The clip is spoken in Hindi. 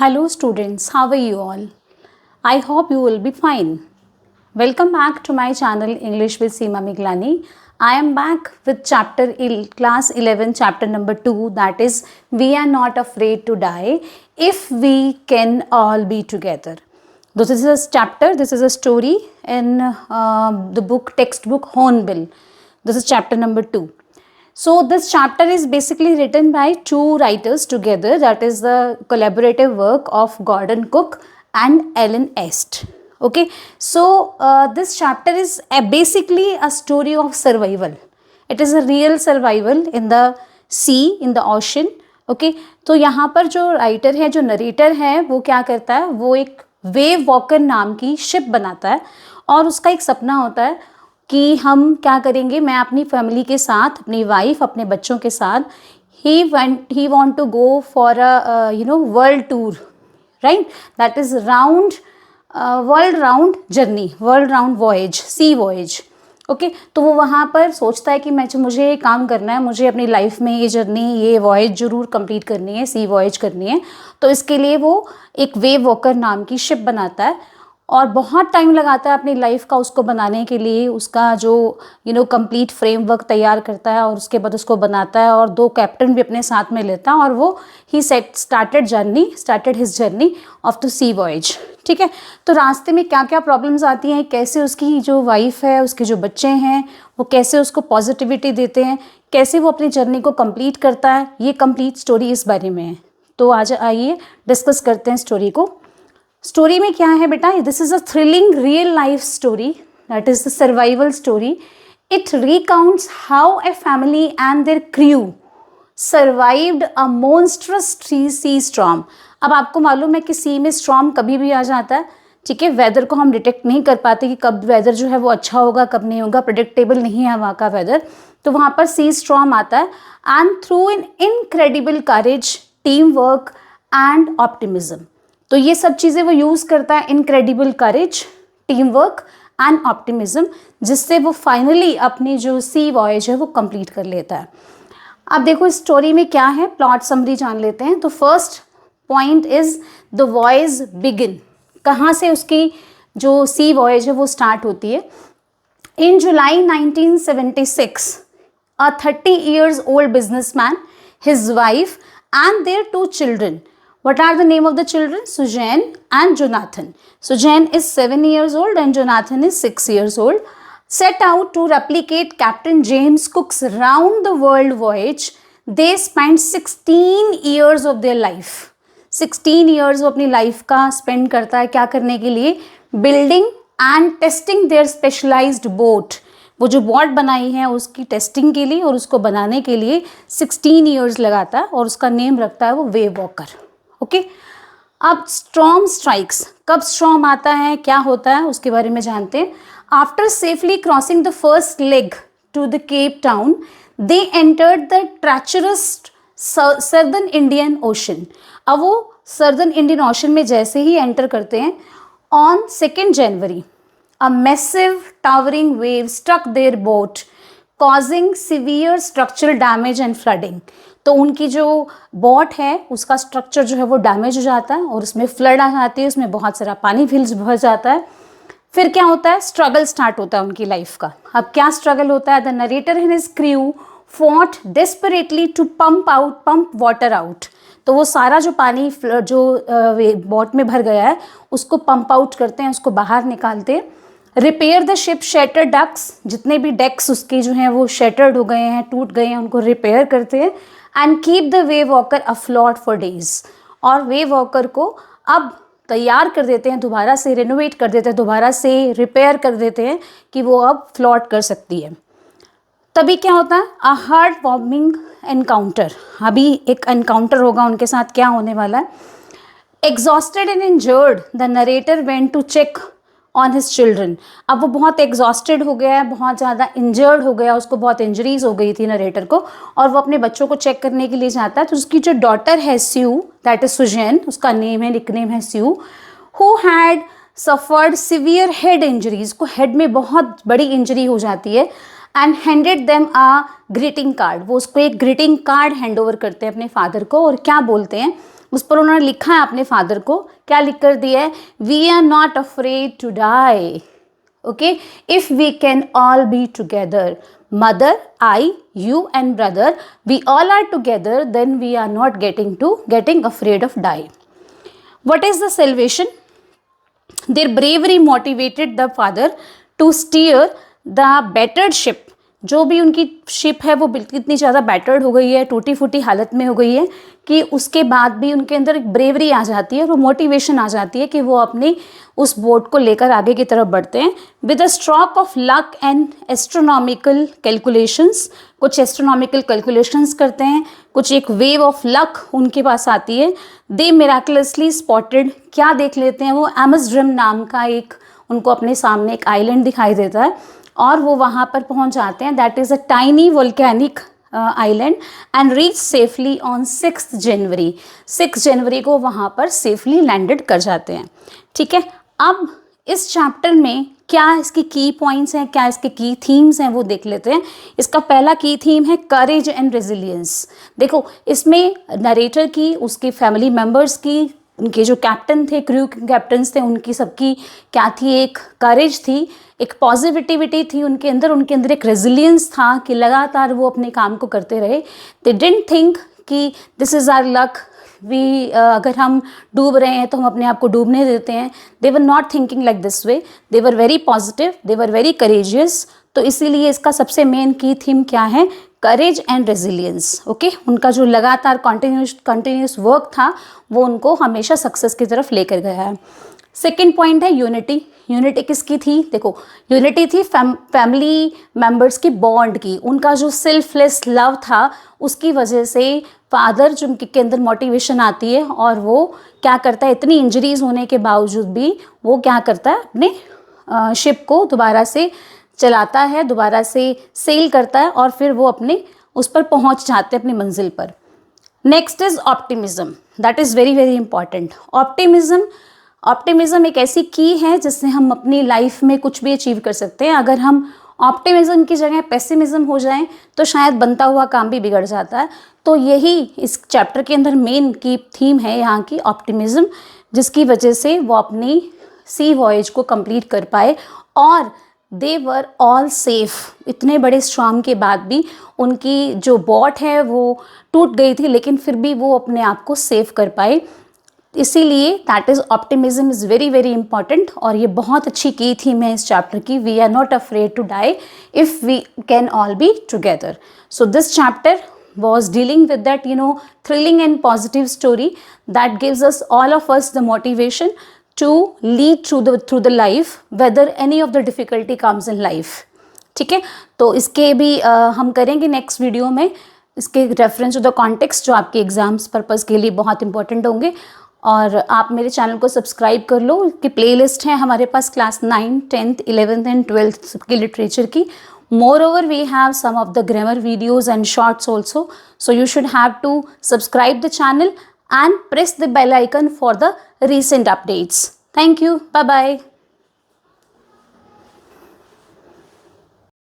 Hello students, how are you all? I hope you will be fine. Welcome back to my channel English with Seema Miglani. I am back with class 11 chapter number 2, that is We Are Not Afraid to Die If We Can All Be Together. This is a chapter, this is a story in the textbook Hornbill. This is chapter number 2. So this chapter is basically written by two writers together, that is the collaborative work of Gordon Cook and Ellen Est. Okay, so this chapter is basically a story of survival. It is a real survival in the sea, in the ocean. Okay, तो यहाँ पर जो राइटर है, जो नरेटर है, वो क्या करता है, वो एक वेव वॉकर नाम की शिप बनाता है और उसका एक सपना होता है कि हम क्या करेंगे, मैं अपनी फैमिली के साथ, अपनी वाइफ, अपने बच्चों के साथ ही want to go for a world tour, right, that is world round journey, world round voyage, sea voyage. Okay, तो वो वहाँ पर सोचता है कि मुझे ये काम करना है, मुझे अपनी लाइफ में ये जर्नी, ये वॉयज जरूर कंप्लीट करनी है, सी वॉयज करनी है. तो इसके लिए वो एक वेव वॉकर नाम की शिप बनाता है और बहुत टाइम लगाता है अपनी लाइफ का उसको बनाने के लिए. उसका जो कंप्लीट फ्रेमवर्क तैयार करता है और उसके बाद उसको बनाता है और दो कैप्टन भी अपने साथ में लेता है और वो ही started his journey of the sea voyage. ठीक है, तो रास्ते में क्या क्या प्रॉब्लम्स आती हैं, कैसे उसकी जो वाइफ है, उसके जो बच्चे हैं, वो कैसे उसको पॉजिटिविटी देते हैं, कैसे वो अपनी जर्नी को कंप्लीट करता है, ये कंप्लीट स्टोरी इस बारे में है. तो आज आइए डिस्कस करते हैं स्टोरी को. स्टोरी में क्या है बेटा, this is a thrilling real life story, that is the survival story. It recounts how a family and their crew survived a monstrous sea storm. अब आपको मालूम है कि सी में स्टॉर्म कभी भी आ जाता है. ठीक है, वेदर को हम डिटेक्ट नहीं कर पाते कि कब वेदर जो है वो अच्छा होगा, कब नहीं होगा, प्रेडिक्टेबल नहीं है वहाँ का वेदर. तो वहाँ पर सी स्टॉर्म आता है and through in incredible courage, team work and optimism. तो ये सब चीज़ें वो यूज़ करता है, incredible courage, team work and optimism, जिससे वो फाइनली अपनी जो सी वॉयज है वो कंप्लीट कर लेता है. अब देखो इस स्टोरी में क्या है, प्लॉट समरी जान लेते हैं. तो first point is the voyage begin. कहाँ से उसकी जो सी वॉयज है वो स्टार्ट होती है. इन जुलाई 1976 a 30 years old businessman, his wife and their two children. What are the name of the children? Suzanne and Jonathan. Suzanne is 7 years old and Jonathan is 6 years old. Set out to replicate Captain James Cook's round the world voyage. They spent 16 years of their life. 16 years वो अपनी लाइफ का स्पेंड करता है क्या करने के लिए, building and testing their specialised boat. वो जो बोट बनाई है उसकी टेस्टिंग के लिए और उसको बनाने के लिए 16 ईयर्स लगाता है और उसका नेम रखता है वो वेव वॉकर. ओके, अब स्टॉर्म स्ट्राइक्स, कब स्टॉर्म आता है, क्या होता है, उसके बारे में जानते हैं. After safely crossing the first leg to the Cape Town, they entered the treacherous southern Indian Ocean. अब वो सर्दर्न इंडियन ओशन में जैसे ही एंटर करते हैं, on 2 January a massive towering wave struck their boat, causing severe structural damage and flooding. तो उनकी जो बोट है उसका स्ट्रक्चर जो है वो डैमेज हो जाता है और उसमें फ्लड आ जाती है, उसमें बहुत सारा पानी भर जाता है. फिर क्या होता है, स्ट्रगल स्टार्ट होता है उनकी लाइफ का. अब क्या स्ट्रगल होता है, the narrator and his crew fought desperately to pump water out. तो वो सारा जो पानी जो बोट में भर गया है उसको पंप आउट करते हैं, उसको बाहर निकालते हैं. Repair the ship shattered decks, जितने भी डेक्स उसके जो हैं वो शैटर्ड हो गए हैं, टूट गए हैं, उनको रिपेयर करते हैं. And keep the wave walker afloat for days. और वेव वॉकर को अब तैयार कर देते हैं, दोबारा से रेनोवेट कर देते हैं, दोबारा से रिपेयर कर देते हैं कि वो अब फ्लोट कर सकती है. तभी क्या होता है, अ हार्ट वार्मिंग एनकाउंटर. अभी एक एनकाउंटर होगा उनके साथ, क्या होने वाला है. Exhausted and injured the narrator went to check on his children. अब वो बहुत एग्जॉस्टेड हो गया है, बहुत ज़्यादा इंजर्ड हो गया, उसको बहुत इंजरीज हो गई थी नरेटर को, और वो अपने बच्चों को चेक करने के लिए जाता है. तो उसकी जो डॉटर है स्यू, दैट इज सुजैन, उसका नेम है, निकनेम है Sue, who had suffered severe head injuries. को हेड में बहुत बड़ी इंजरी हो जाती है and handed them a greeting card. वो उसको एक ग्रीटिंग कार्ड हैंड ओवर करते हैं अपने फादर को, और क्या बोलते हैं उस पर उन्होंने लिखा है अपने फादर को, क्या लिख कर दिया है, we are not afraid to die, okay, if we can all be together, mother, I, you and brother, we all are together, then we are not getting afraid of die. What is the salvation? Their bravery motivated the father to steer the battered ship. जो भी उनकी शिप है वो इतनी ज़्यादा बैटर्ड हो गई है, टूटी फूटी हालत में हो गई है कि उसके बाद भी उनके अंदर एक ब्रेवरी आ जाती है और वो मोटिवेशन आ जाती है कि वो अपनी उस बोट को लेकर आगे की तरफ बढ़ते हैं। With a stroke of luck and astronomical calculations, कुछ एस्ट्रोनॉमिकल कैलकुलेशंस करते हैं, कुछ एक वेव ऑफ लक उनके पास आती है। दे मिराकुलसली स्पॉटेड, क्या देख लेते हैं वो, एमसड्रम नाम का एक उनको अपने सामने एक आइलैंड दिखाई देता है और वो वहाँ पर पहुँच जाते हैं। That is a tiny volcanic island and reach safely on 6 जनवरी। 6 जनवरी को वहाँ पर सेफली लैंडेड कर जाते हैं। ठीक है, अब इस चैप्टर में क्या इसकी की पॉइंट्स हैं, क्या इसके की थीम्स हैं वो देख लेते हैं। इसका पहला की थीम है करेज एंड रेजिलियंस। देखो इसमें नरेटर की, उसके फैमिली मेम्बर्स की, उनके जो कैप्टन थे, क्रू कैप्टन्स थे, उनकी सबकी क्या थी, एक करेज थी, एक पॉजिटिविटी थी उनके अंदर एक रेजिलियंस था कि लगातार वो अपने काम को करते रहे। दे डिडंट थिंक कि दिस इज़ आवर लक, अगर हम डूब रहे हैं तो हम अपने आप को डूबने देते हैं। They were not thinking like this way, they were very positive, they were very courageous. तो इसीलिए इसका सबसे मेन की थीम क्या है, करेज एंड रेजिलियंस। ओके, उनका जो लगातार कंटिन्यूस वर्क था वो उनको हमेशा सक्सेस की तरफ लेकर गया है। सेकेंड पॉइंट है यूनिटी। यूनिटी किसकी थी, देखो यूनिटी थी फैमिली मेम्बर्स की बॉन्ड की, उनका जो सेल्फलेस लव था उसकी वजह से फादर जो उनके अंदर मोटिवेशन आती है और वो क्या करता है, इतनी इंजरीज होने के बावजूद भी वो क्या करता है, अपने शिप को दोबारा से चलाता है, दोबारा से सेल करता है और फिर वो अपने उस पर पहुंच जाते हैं अपनी मंजिल पर। Next is optimism, that is very very important. Optimism एक ऐसी की है जिससे हम अपनी लाइफ में कुछ भी अचीव कर सकते हैं। अगर हम ऑप्टिमिज्म की जगह पेसिमिज्म हो जाएं तो शायद बनता हुआ काम भी बिगड़ जाता है। तो यही इस चैप्टर के अंदर मेन की थीम है यहाँ की, ऑप्टिमिज्म, जिसकी वजह से वो अपनी सी वॉयज को कंप्लीट कर पाए और दे वर ऑल सेफ। इतने बड़े स्टॉर्म के बाद भी उनकी जो बोट है वो टूट गई थी लेकिन फिर भी वो अपने आप को सेव कर पाए। इसीलिए that is optimism is very very important और ये बहुत अच्छी की थीम है इस चैप्टर की। We are not afraid to die if we can all be together. So this chapter was dealing with that thrilling and positive story that gives us all of us the motivation to lead through the life whether any of the difficulty comes in life। ठीक है, तो इसके भी हम करेंगे नेक्स्ट वीडियो में इसके रेफरेंस टू द कॉन्टेक्स्ट जो आपके एग्जाम्स पर्पज़ के लिए बहुत इंपॉर्टेंट होंगे। और आप मेरे चैनल को सब्सक्राइब कर लो, कि प्लेलिस्ट है हमारे पास class 9, 10th, 11th and 12th सबकी लिटरेचर की। Moreover, we have some of the grammar videos and shorts also. So you should have to subscribe the channel and press the bell icon for the recent updates. Thank you. Bye-bye.